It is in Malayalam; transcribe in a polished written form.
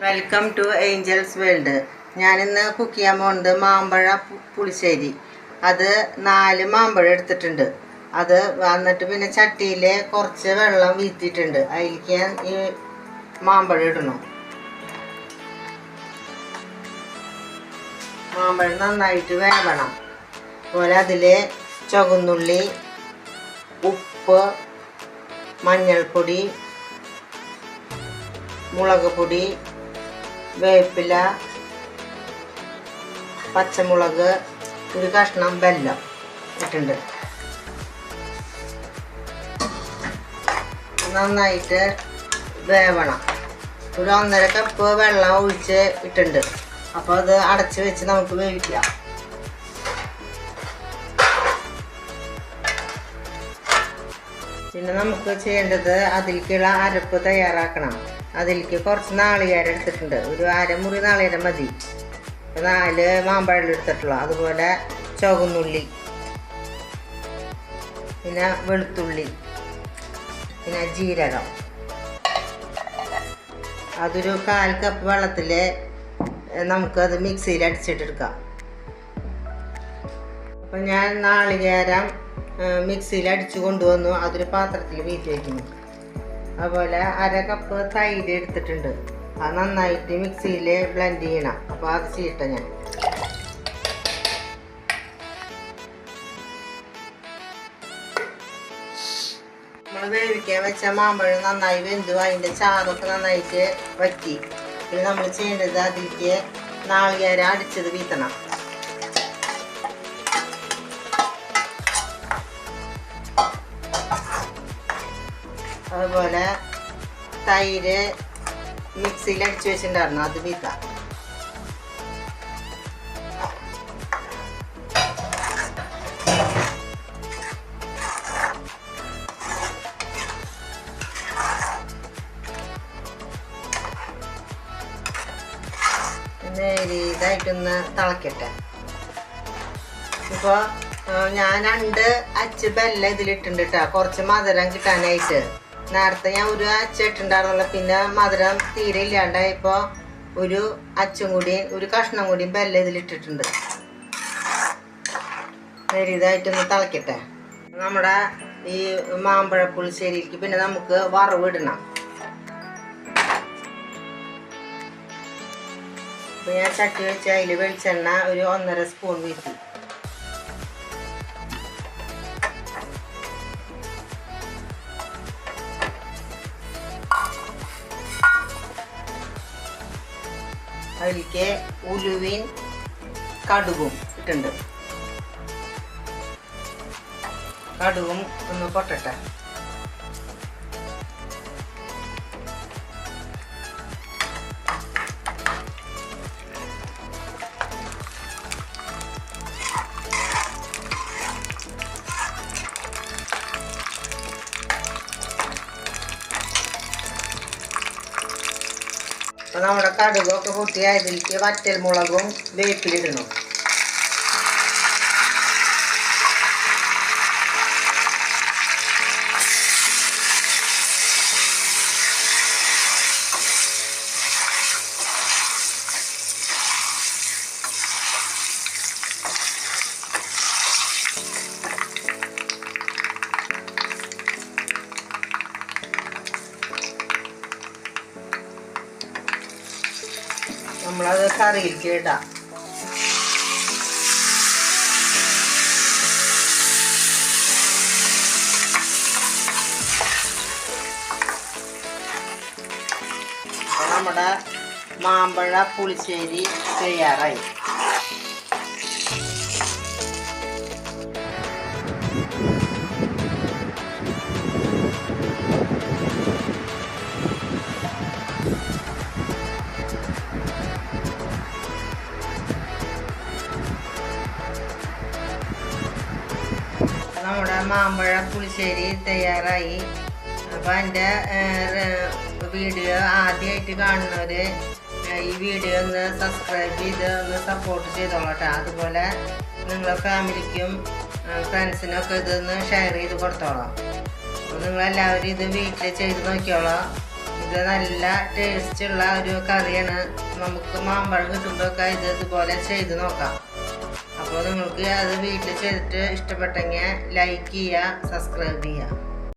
Welcome to angels world. ഞാനിന്ന് കുക്ക് ചെയ്യാൻ പോകുന്നത് മാമ്പഴ പുളിശ്ശേരി. അത് 4 മാമ്പഴം എടുത്തിട്ടുണ്ട്. അത് വന്നിട്ട് പിന്നെ ചട്ടിയിൽ കുറച്ച് വെള്ളം വീത്തിയിട്ടുണ്ട്. അതിലേക്ക് ഞാൻ ഈ മാമ്പഴം ഇടണം. മാമ്പഴം നന്നായിട്ട് വേവണം. അതുപോലെ അതിൽ ചുവന്നുള്ളി, ഉപ്പ്, മഞ്ഞൾപ്പൊടി, മുളക് പൊടി, വേപ്പില, പച്ചമുളക്, ഒരു കഷ്ണം വെല്ലം ഇട്ടുണ്ട്. നന്നായിട്ട് വേവണം. ഒരു 1.5 കപ്പ് വെള്ളം ഒഴിച്ച് ഇട്ടുണ്ട്. അപ്പോൾ അത് അടച്ച് വെച്ച് നമുക്ക് വേവിക്കാം. പിന്നെ നമുക്ക് ചെയ്യേണ്ടത് അതിലേക്കുള്ള അരപ്പ് തയ്യാറാക്കണം. അതിലേക്ക് കുറച്ച് നാളികേരം എടുത്തിട്ടുണ്ട്. ഒരു അരമുറി നാളികേരം മതി. 4 മാമ്പഴം എടുത്തിട്ടുള്ളൂ. അതുപോലെ ചുവന്നുള്ളി, പിന്നെ വെളുത്തുള്ളി, പിന്നെ ജീരകം. അതൊരു 1/4 കപ്പ് വെള്ളത്തിൽ നമുക്കത് മിക്സിയിൽ അടിച്ചിട്ടെടുക്കാം. അപ്പം ഞാൻ നാളികേരം മിക്സിയിൽ അടിച്ചു കൊണ്ടുവന്നു. അതൊരു പാത്രത്തിൽ വീട്ടി വയ്ക്കുന്നു. അതുപോലെ 1/2 കപ്പ് തൈര് എടുത്തിട്ടുണ്ട്. അത് നന്നായിട്ട് മിക്സിയിൽ ബ്ലെൻഡ് ചെയ്യണം. അപ്പോൾ അത് ചെയ്യട്ടെ ഞാൻ. നമ്മൾ വേവിക്കാൻ വെച്ച മാമ്പഴം നന്നായി വെന്തു. അതിൻ്റെ ചാറൊക്കെ നന്നായിട്ട് വറ്റി. പിന്നെ നമ്മൾ ചെയ്യേണ്ടത് അതിലേക്ക് നാളികേരം അടിച്ചത് വീത്തണം. അതുപോലെ തൈര് മിക്സിയിൽ അടിച്ചു വെച്ചിട്ടുണ്ടായിരുന്നു. അത് വീത്താം. നേരിയതായിട്ടൊന്ന് തിളക്കട്ടെ. ഇപ്പോൾ ഞാൻ 2 അച്ച് ബെല്ലം ഇതിലിട്ടുണ്ട് കേട്ടോ, കുറച്ച് മധുരം കിട്ടാനായിട്ട്. നേരത്തെ ഞാൻ ഒരു അച്ച ഇട്ടുണ്ടായിരുന്നല്ലോ, പിന്നെ മധുരം തീരെ ഇല്ലാണ്ടായപ്പോൾ ഒരു അച്ചും കൂടി, ഒരു കഷ്ണം കൂടി ബെല്ലം ഇതിലിട്ടിട്ടുണ്ട്. നേരിയതായിട്ടൊന്ന് തിളക്കട്ടെ. നമ്മുടെ ഈ മാമ്പഴ പുളിശ്ശേരിക്ക് പിന്നെ നമുക്ക് വറവിടണം. അപ്പോൾ ഞാൻ ചട്ടി വെച്ച് അതിൽ വെളിച്ചെണ്ണ ഒരു 1.5 സ്പൂൺ വീഴ്ത്തി. അതിലേക്ക് ഉലുവയും കടുകും ഇട്ടുണ്ട്. കടുകും ഒന്ന് പൊട്ടട്ടെ. അപ്പോൾ നമ്മുടെ കടുകൊക്കെ പൊട്ടിയ ഇതിലേക്ക് വറ്റൽ മുളകും വേപ്പിലിടണം. നമ്മളത് കറിയിലേക്ക് ഇടാം. നമ്മുടെ മാമ്പഴ പുളിശ്ശേരി തയ്യാറായി. നമ്മുടെ മാമ്പഴ പുളിശ്ശേരി തയ്യാറായി. അപ്പോൾ എൻ്റെ വീഡിയോ ആദ്യമായിട്ട് കാണുന്നവർ ഈ വീഡിയോ ഒന്ന് സബ്സ്ക്രൈബ് ചെയ്ത് ഒന്ന് സപ്പോർട്ട് ചെയ്തോളട്ടെ. അതുപോലെ നിങ്ങളെ ഫാമിലിക്കും ഫ്രണ്ട്സിനൊക്കെ ഇതൊന്ന് ഷെയർ ചെയ്ത് കൊടുത്തോളാം. അപ്പോൾ നിങ്ങളെല്ലാവരും ഇത് വീട്ടിൽ ചെയ്ത് നോക്കിയോളാം. ഇത് നല്ല ടേസ്റ്റുള്ള ഒരു കറിയാണ്. നമുക്ക് മാമ്പഴം കിട്ടുമ്പോഴൊക്കെ ഇതുപോലെ ചെയ്ത് നോക്കാം. അപ്പോൾ നിങ്ങൾക്ക് അത് വീട്ടിൽ ചെയ്തിട്ട് ഇഷ്ടപ്പെട്ടെങ്കിൽ ലൈക്ക് ചെയ്യുക, സബ്സ്ക്രൈബ് ചെയ്യുക.